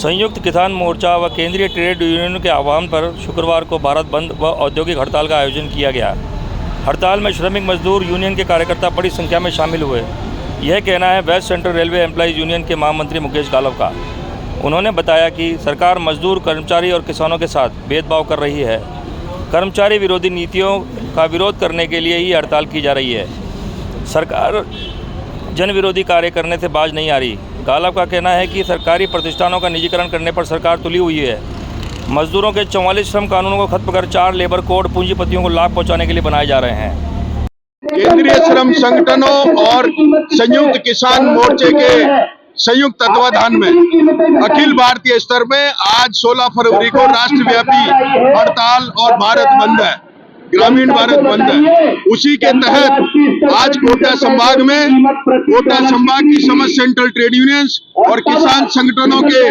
संयुक्त किसान मोर्चा व केंद्रीय ट्रेड यूनियन के आह्वान पर शुक्रवार को भारत बंद व औद्योगिक हड़ताल का आयोजन किया गया। हड़ताल में श्रमिक मजदूर यूनियन के कार्यकर्ता बड़ी संख्या में शामिल हुए। यह कहना है west central railway employees union के महामंत्री मुकेश गालव का। उन्होंने बताया कि सरकार मजदूर, कर्मचारी और किसानों के साथ भेदभाव कर रही है। कर्मचारी विरोधी नीतियों का विरोध करने के लिए ही हड़ताल की जा रही है। सरकार जन विरोधी कार्य करने से बाज नहीं आ रही। गालव का कहना है कि सरकारी प्रतिष्ठानों का निजीकरण करने पर सरकार तुली हुई है। मजदूरों के 44 श्रम कानूनों को खत्म कर 4 लेबर कोड पूंजीपतियों को लाभ पहुंचाने के लिए बनाए जा रहे हैं। केंद्रीय श्रम संगठनों और संयुक्त किसान मोर्चे के संयुक्त तत्वाधान में अखिल भारतीय स्तर में आज 16 फरवरी को राष्ट्रव्यापी हड़ताल और भारत बंद है, ग्रामीण भारत बंद है। उसी के तहत आज कोटा संभाग में कोटा संभाग की समस्त सेंट्रल ट्रेड यूनियंस और किसान संगठनों के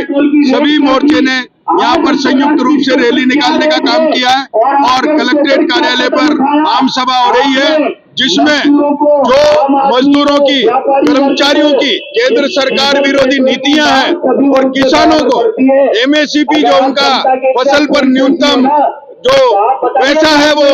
सभी मोर्चे ने यहाँ पर संयुक्त रूप से रैली निकालने का काम किया है और कलेक्ट्रेट कार्यालय पर आम सभा हो रही है, जिसमें जो मजदूरों की, कर्मचारियों की केंद्र सरकार विरोधी नीतियां हैं और किसानों को एमएसपी जो उनका फसल पर न्यूनतम जो पैसा है वो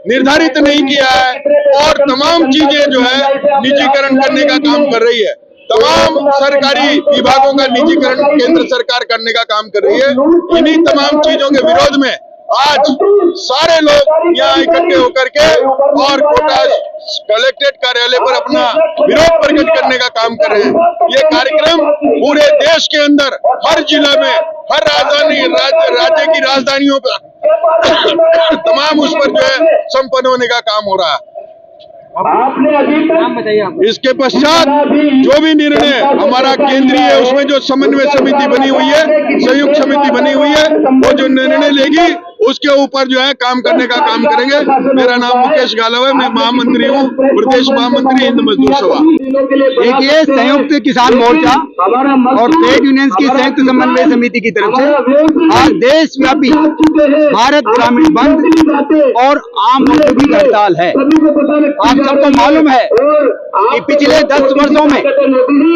निर्धारित नहीं किया है और तमाम चीजें जो है निजीकरण करने का काम कर रही है। तमाम सरकारी विभागों का निजीकरण केंद्र सरकार करने का काम कर रही है। इन्हीं तमाम चीजों के विरोध में आज सारे लोग यहाँ इकट्ठे होकर के और कोटा कलेक्ट्रेट कार्यालय पर अपना विरोध प्रकट करने का काम कर रहे हैं। ये कार्यक्रम पूरे देश के अंदर हर जिला में, हर राजधानी, राज्य की राजधानियों पर तमाम उस पर जो है संपन्न होने का काम हो रहा है। इसके पश्चात जो भी निर्णय हमारा केंद्रीय है उसमें जो समन्वय समिति बनी हुई है, संयुक्त समिति बनी हुई है, वो जो निर्णय लेगी उसके ऊपर जो है काम करने का काम करेंगे। मेरा नाम मुकेश गालव है, मैं महामंत्री हूँ, प्रदेश महामंत्री हिंद मजदूर सभा। देखिए, संयुक्त किसान मोर्चा और ट्रेड यूनियंस की संयुक्त समन्वय समिति की तरफ से आज देशव्यापी भारत ग्रामीण बंद और आम औद्योगिक हड़ताल है। आप सबको मालूम है कि पिछले 10 वर्षों में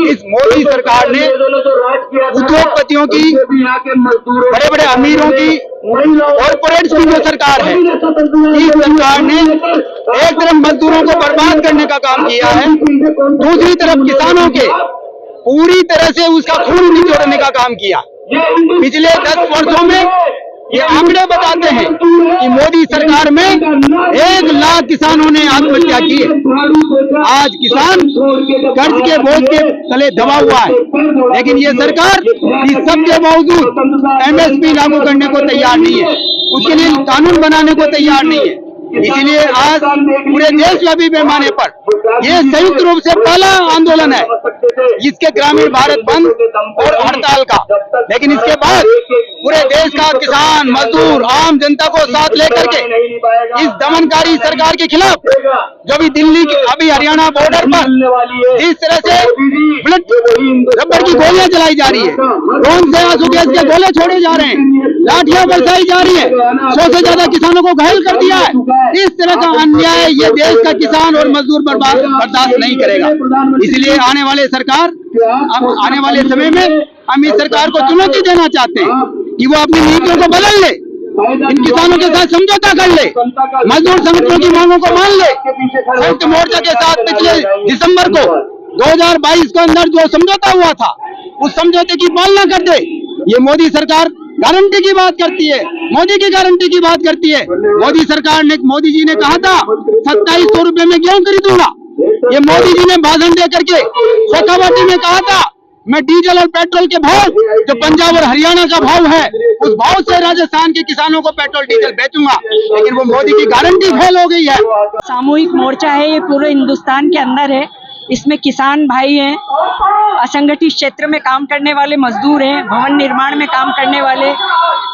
इस मोदी सरकार ने उद्योगपतियों की, बड़े बड़े अमीरों की, कॉर्पोरेट्स की जो सरकार है, इस सरकार ने एक तरफ मजदूरों को बर्बाद करने का काम किया है, दूसरी तरफ किसानों के पूरी तरह से उसका खून निचोड़ने का काम किया। पिछले 10 वर्षों में ये आंकड़े बताते हैं कि मोदी सरकार में 1 लाख किसानों ने आत्महत्या की है। आज किसान कर्ज के बोझ के तले दबा हुआ है, लेकिन ये सरकार इस सब के बावजूद एमएसपी लागू करने को तैयार नहीं है, उसके लिए कानून बनाने को तैयार नहीं है। इसीलिए आज पूरे देशव्यापी पैमाने पर ये संयुक्त रूप से पहला आंदोलन है इसके ग्रामीण भारत बंद और हड़ताल का। लेकिन इसके बाद पूरे देश का किसान, मजदूर, आम जनता को साथ लेकर के इस दमनकारी सरकार के खिलाफ, जो भी दिल्ली की, अभी हरियाणा बॉर्डर पर जिस तरह से बुलेट रबर की गोलियां चलाई जा रही है, ड्रोन से आंसू गैस के गोले छोड़े जा रहे हैं, लाठियां बरसाई जा रही है, 100 से ज्यादा किसानों को घायल कर दिया है। इस तरह का अन्याय ये देश का किसान और मजदूर बर्दाश्त नहीं करेगा। इसलिए आने वाले समय में हम इस सरकार को चुनौती देना चाहते हैं कि वो अपनी नीतियों को बदल ले, इन किसानों के साथ समझौता कर ले, मजदूर संगठनों की मांगों को मान ले। संयुक्त मोर्चा के साथ पिछले दिसंबर को 2022 के अंदर जो समझौता हुआ था, उस समझौते की पालना कर दे। ये मोदी सरकार गारंटी की बात करती है, मोदी की गारंटी की बात करती है। मोदी जी ने कहा था 2700 रुपए में गेहूं खरीदूंगा। ये मोदी जी ने भाषण दे करके शेखावाटी में कहा था मैं डीजल और पेट्रोल के भाव, जो पंजाब और हरियाणा का भाव है, उस भाव से राजस्थान के किसानों को पेट्रोल डीजल बेचूंगा। लेकिन वो मोदी की गारंटी फेल हो गई है। सामूहिक मोर्चा है, ये पूरे हिंदुस्तान के अंदर है। इसमें किसान भाई हैं, असंगठित क्षेत्र में काम करने वाले मजदूर हैं, भवन निर्माण में काम करने वाले,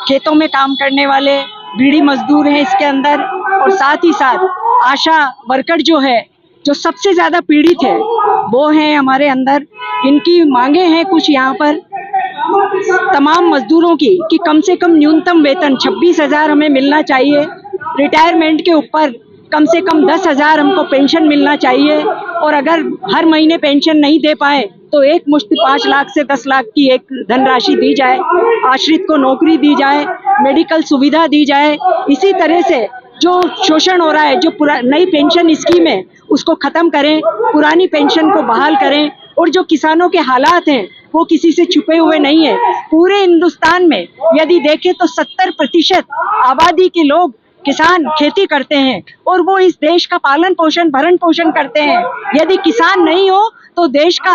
खेतों में काम करने वाले बीड़ी मजदूर हैं इसके अंदर, और साथ ही साथ आशा वर्कर जो है, जो सबसे ज्यादा पीड़ित है, वो हैं हमारे अंदर। इनकी मांगे हैं कुछ यहाँ पर तमाम मजदूरों की कि कम से कम न्यूनतम वेतन 26,000 हमें मिलना चाहिए। रिटायरमेंट के ऊपर कम से कम 10,000 हमको पेंशन मिलना चाहिए, और अगर हर महीने पेंशन नहीं दे पाए तो एक मुश्त 5 लाख से 10 लाख की एक धनराशि दी जाए, आश्रित को नौकरी दी जाए, मेडिकल सुविधा दी जाए। इसी तरह से जो शोषण हो रहा है, जो नई पेंशन स्कीम है उसको खत्म करें, पुरानी पेंशन को बहाल करें, और जो किसानों के हालात हैं वो किसी से छुपे हुए नहीं है। पूरे हिंदुस्तान में यदि देखें तो 70% आबादी के लोग किसान खेती करते हैं और वो इस देश का पालन पोषण भरण पोषण करते हैं। यदि किसान नहीं हो तो देश का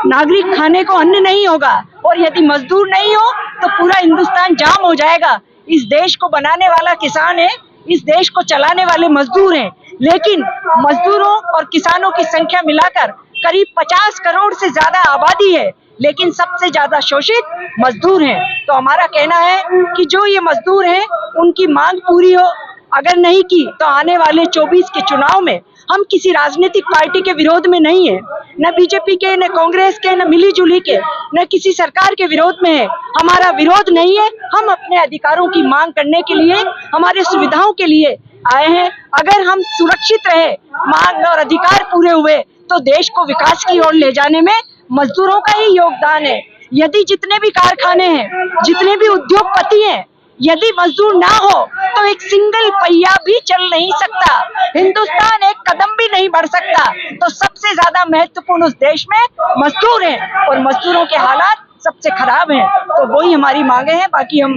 नागरिक खाने को अन्न नहीं होगा, और यदि मजदूर नहीं हो तो पूरा हिंदुस्तान जाम हो जाएगा। इस देश को बनाने वाला किसान है, इस देश को चलाने वाले मजदूर हैं, लेकिन मजदूरों और किसानों की संख्या मिलाकर करीब 50 करोड़ से ज्यादा आबादी है, लेकिन सबसे ज्यादा शोषित मजदूर हैं। तो हमारा कहना है कि जो ये मजदूर हैं उनकी मांग पूरी हो, अगर नहीं की तो आने वाले 24 के चुनाव में हम किसी राजनीतिक पार्टी के विरोध में नहीं है, न बीजेपी के, न कांग्रेस के, न मिली जुली के, न किसी सरकार के विरोध में है। हमारा विरोध नहीं है, हम अपने अधिकारों की मांग करने के लिए, हमारे सुविधाओं के लिए आए हैं। अगर हम सुरक्षित रहे, मांग और अधिकार पूरे हुए, तो देश को विकास की ओर ले जाने में मजदूरों का ही योगदान है। यदि जितने भी कारखाने हैं, जितने भी उद्योगपति हैं, यदि मजदूर ना हो तो एक सिंगल पहिया भी चल नहीं सकता, हिंदुस्तान एक कदम भी नहीं बढ़ सकता। तो सबसे ज्यादा महत्वपूर्ण उस देश में मजदूर हैं, और मजदूरों के हालात सबसे खराब हैं। तो वही हमारी मांगे हैं। बाकी हम,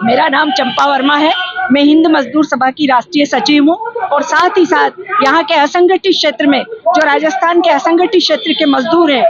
मेरा नाम चंपा वर्मा है, मैं हिंद मजदूर सभा की राष्ट्रीय सचिव हूँ, और साथ ही साथ यहाँ के असंगठित क्षेत्र में, जो राजस्थान के असंगठित क्षेत्र के मजदूर हैं